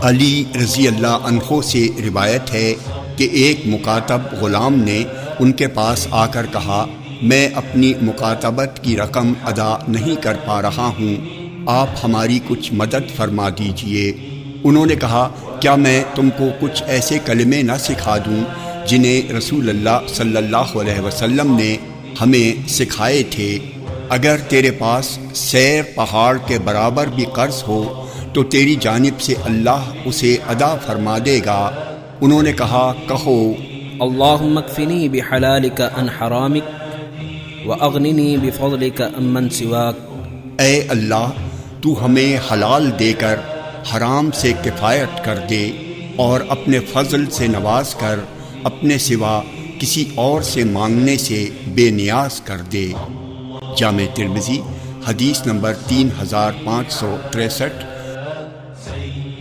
علی رضی اللہ عنہ سے روایت ہے کہ ایک مکاتب غلام نے ان کے پاس آ کر کہا، میں اپنی مکاتبت کی رقم ادا نہیں کر پا رہا ہوں، آپ ہماری کچھ مدد فرما دیجئے۔ انہوں نے کہا، کیا میں تم کو کچھ ایسے کلمے نہ سکھا دوں جنہیں رسول اللہ صلی اللہ علیہ وسلم نے ہمیں سکھائے تھے؟ اگر تیرے پاس سیر پہاڑ کے برابر بھی قرض ہو تو تیری جانب سے اللہ اسے ادا فرما دے گا۔ انہوں نے کہا، کہو، اللہم اکفنی بحلالک عن حرامک واغننی بفضلک عمن سواک۔ اے اللہ، تو ہمیں حلال دے کر حرام سے کفایت کر دے اور اپنے فضل سے نواز کر اپنے سوا کسی اور سے مانگنے سے بے نیاز کر دے۔ جامع ترمذی حدیث نمبر 3563